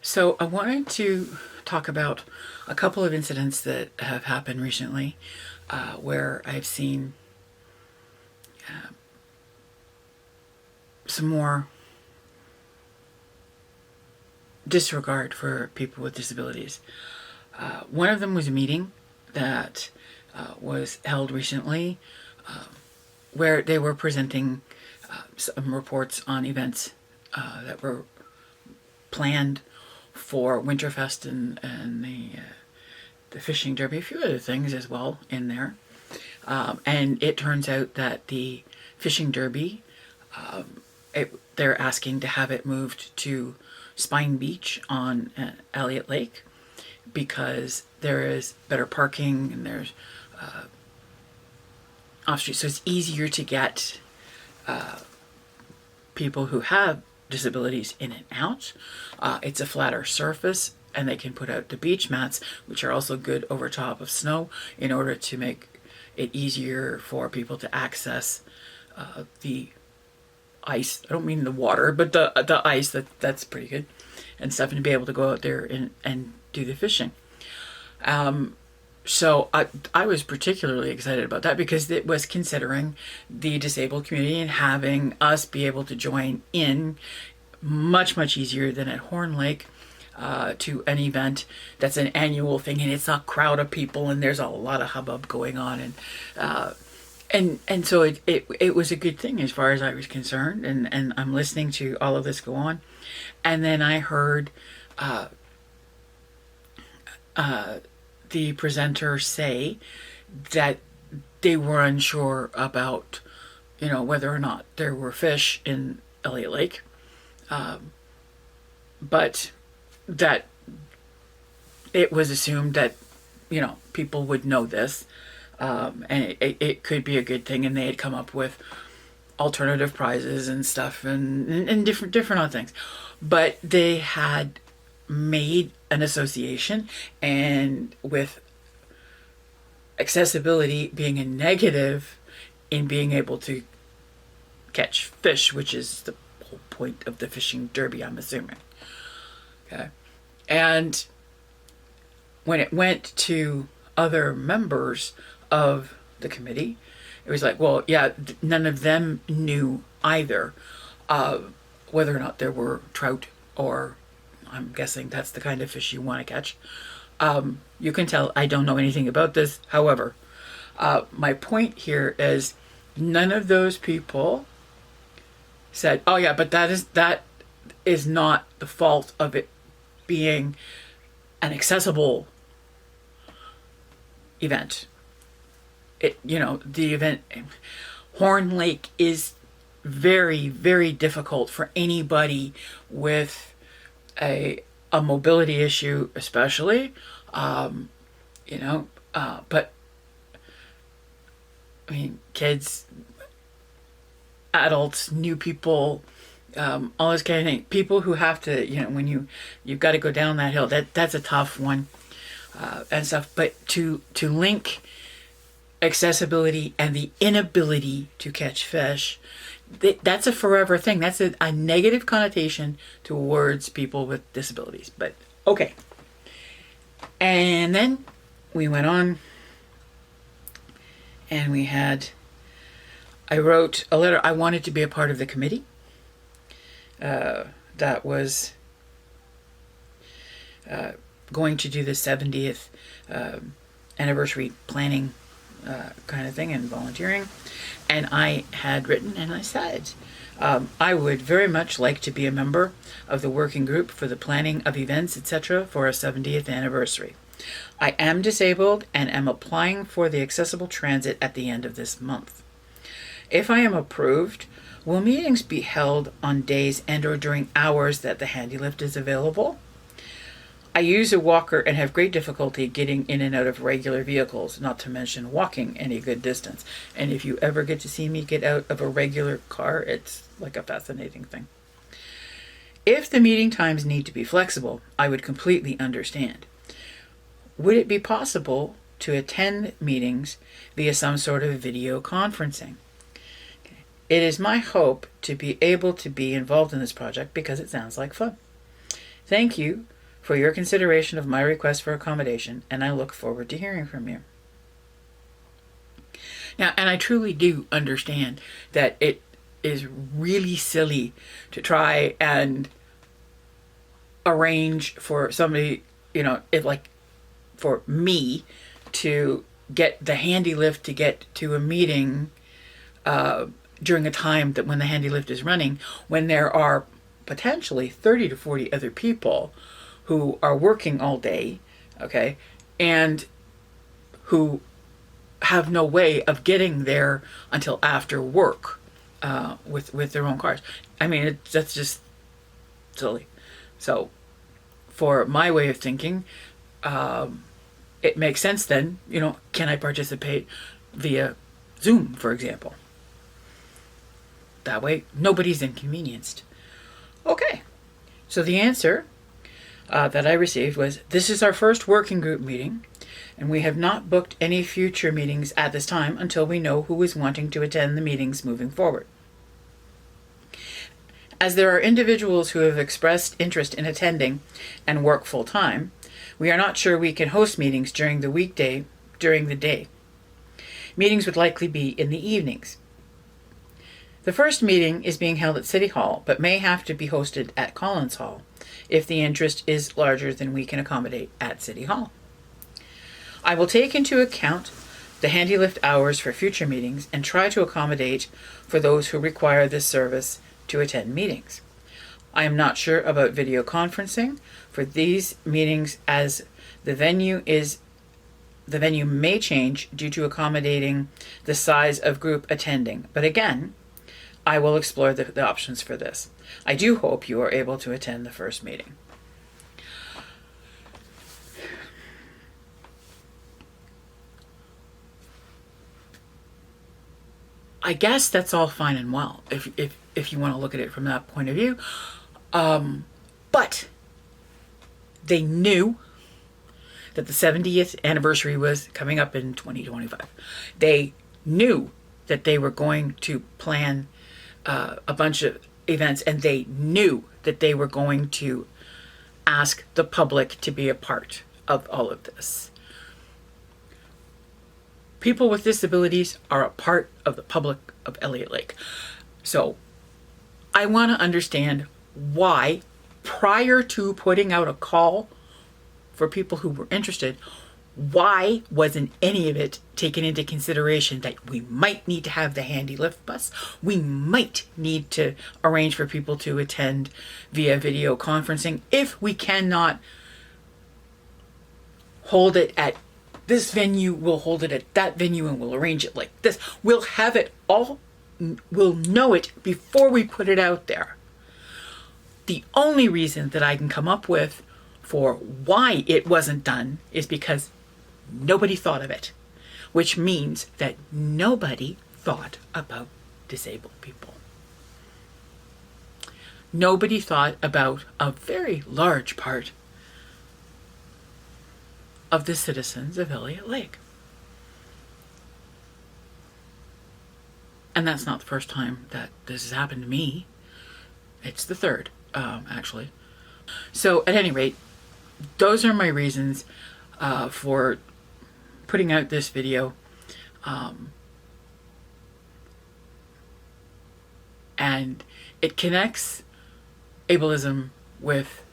So I wanted to talk about a couple of incidents that have happened recently where I've seen some more disregard for people with disabilities. One of them was a meeting that was held recently where they were presenting some reports on events that were planned for Winterfest and the fishing derby, a few other things as well in there. And it turns out that the fishing derby, they're asking to have it moved to Spine Beach on Elliott Lake because there is better parking and there's off street, so it's easier to get people who have disabilities in and out. It's a flatter surface, and they can put out the beach mats, which are also good over top of snow, in order to make it easier for people to access the ice. I don't mean the water, but the ice. That's pretty good and stuff, and to be able to go out there and do the fishing. So I was particularly excited about that because it was considering the disabled community and having us be able to join in much easier than at Horn Lake to an event that's an annual thing, and it's a crowd of people and there's a lot of hubbub going on, and so it was a good thing as far as I was concerned, and I'm listening to all of this go on, and then I heard the presenter say that they were unsure about, whether or not there were fish in Elliott Lake, but that it was assumed that, people would know this, and it could be a good thing, and they had come up with alternative prizes and stuff and different other things. But they had made an association, and with accessibility being a negative in being able to catch fish, which is the whole point of the fishing derby, I'm assuming. Okay. And when it went to other members of the committee, it was like, well, yeah, none of them knew either whether or not there were trout, or I'm guessing that's the kind of fish you want to catch. You can tell I don't know anything about this. However, my point here is none of those people said, oh yeah, but that is not the fault of it being an accessible event. The event, Horn Lake is very difficult for anybody with a mobility issue, especially, but I mean, kids, adults, new people, all this kind of thing. People who have to, when you've got to go down that hill, that's a tough one, and stuff. But to link accessibility and the inability to catch fish, that's a forever thing. That's a negative connotation towards people with disabilities. But okay. And then we went on, and I wrote a letter. I wanted to be a part of the committee that was going to do the 70th anniversary planning kind of thing and volunteering. And I had written and I said, I would very much like to be a member of the working group for the planning of events, etc. for a 70th anniversary. I am disabled and am applying for the accessible transit at the end of this month. If I am approved, will meetings be held on days and or during hours that the handy lift is available? I use a walker and have great difficulty getting in and out of regular vehicles, not to mention walking any good distance. And if you ever get to see me get out of a regular car, it's like a fascinating thing. If the meeting times need to be flexible, I would completely understand. Would it be possible to attend meetings via some sort of video conferencing? It is my hope to be able to be involved in this project because it sounds like fun. Thank you for your consideration of my request for accommodation, and I look forward to hearing from you. Now, and I truly do understand that it is really silly to try and arrange for somebody, for me to get the handy lift to get to a meeting during a time that when the handy lift is running, when there are potentially 30 to 40 other people who are working all day, okay, and who have no way of getting there until after work with their own cars. I mean, that's just silly. So for my way of thinking, it makes sense then, can I participate via Zoom, for example? That way, nobody's inconvenienced. Okay, so the answer that I received was, this is our first working group meeting, and we have not booked any future meetings at this time until we know who is wanting to attend the meetings moving forward. As there are individuals who have expressed interest in attending and work full-time, we are not sure we can host meetings during the day. Meetings would likely be in the evenings. The first meeting is being held at City Hall, but may have to be hosted at Collins Hall if the interest is larger than we can accommodate at City Hall. I will take into account the handy lift hours for future meetings and try to accommodate for those who require this service to attend meetings. I am not sure about video conferencing for these meetings, as the venue may change due to accommodating the size of group attending. But again, I will explore the options for this. I do hope you are able to attend the first meeting. I guess that's all fine and well, if you want to look at it from that point of view. But they knew that the 70th anniversary was coming up in 2025. They knew that they were going to plan a bunch of events, and they knew that they were going to ask the public to be a part of all of this. People with disabilities are a part of the public of Elliott Lake. So I want to understand why, prior to putting out a call for people who were interested, why wasn't any of it taken into consideration that we might need to have the handy lift bus? We might need to arrange for people to attend via video conferencing. If we cannot hold it at this venue, we'll hold it at that venue, and we'll arrange it like this. We'll have it all, we'll know it before we put it out there. The only reason that I can come up with for why it wasn't done is because nobody thought of it, which means that nobody thought about disabled people. Nobody thought about a very large part of the citizens of Elliott Lake. And that's not the first time that this has happened to me. It's the third, actually. So at any rate, those are my reasons for putting out this video. And it connects ableism with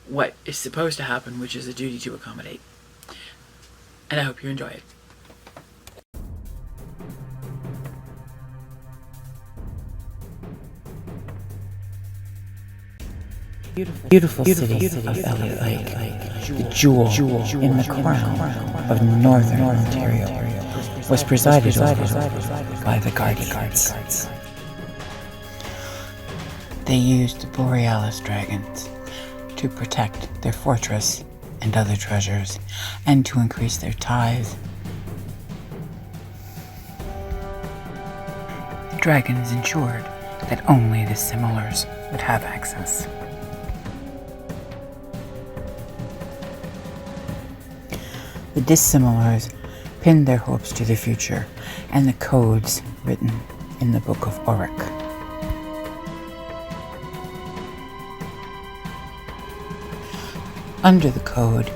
what is supposed to happen, which is a duty to accommodate. And I hope you enjoy it. Beautiful city of Elliott Lake, the jewel in the crown of northern Ontario, was presided over by the Guardians. They used the Borealis dragons to protect their fortress and other treasures, and to increase their tithe. The dragons ensured that only the similars would have access. The dissimilars pinned their hopes to the future and the codes written in the Book of Oric. Under the Code,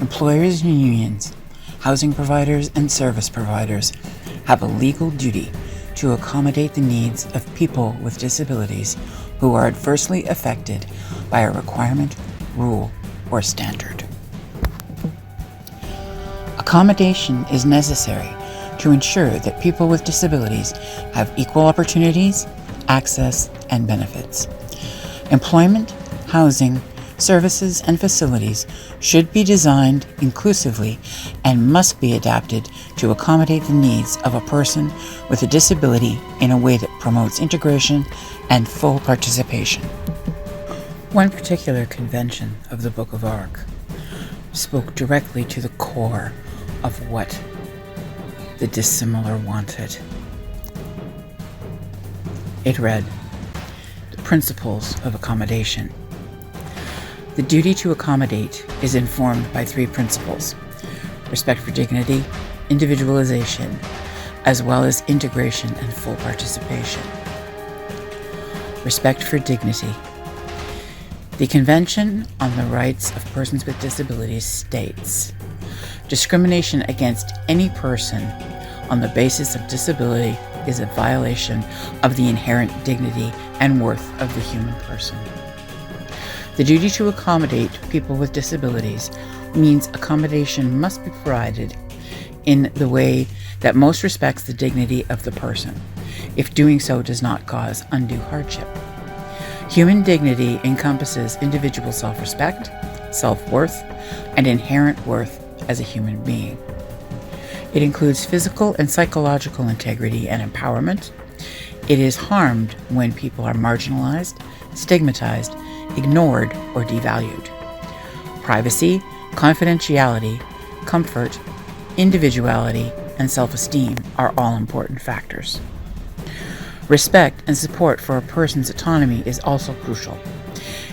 employers and unions, housing providers and service providers have a legal duty to accommodate the needs of people with disabilities who are adversely affected by a requirement, rule, or standard. Accommodation is necessary to ensure that people with disabilities have equal opportunities, access, and benefits. Employment, housing, services, and facilities should be designed inclusively and must be adapted to accommodate the needs of a person with a disability in a way that promotes integration and full participation. One particular convention of the Book of Arc spoke directly to the core of what the dissimilar wanted. It read, "The principles of accommodation. The duty to accommodate is informed by three principles: respect for dignity, individualization, as well as integration and full participation." Respect for dignity. The Convention on the Rights of Persons with Disabilities states, "Discrimination against any person on the basis of disability is a violation of the inherent dignity and worth of the human person." The duty to accommodate people with disabilities means accommodation must be provided in the way that most respects the dignity of the person, if doing so does not cause undue hardship. Human dignity encompasses individual self-respect, self-worth, and inherent worth as a human being. It includes physical and psychological integrity and empowerment. It is harmed when people are marginalized, stigmatized, ignored, or devalued. Privacy, confidentiality, comfort, individuality, and self-esteem are all important factors. Respect and support for a person's autonomy is also crucial.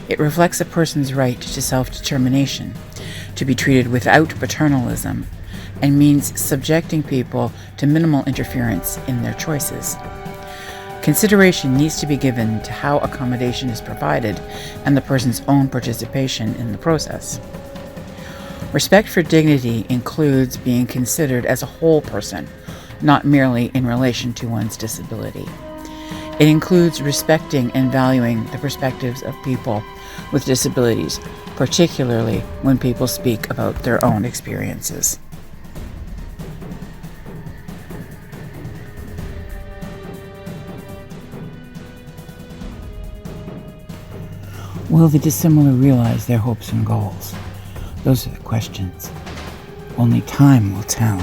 It reflects a person's right to self-determination, to be treated without paternalism, and means subjecting people to minimal interference in their choices. Consideration needs to be given to how accommodation is provided and the person's own participation in the process. Respect for dignity includes being considered as a whole person, not merely in relation to one's disability. It includes respecting and valuing the perspectives of people with disabilities, particularly when people speak about their own experiences. Will the dissimilar realize their hopes and goals? Those are the questions. Only time will tell.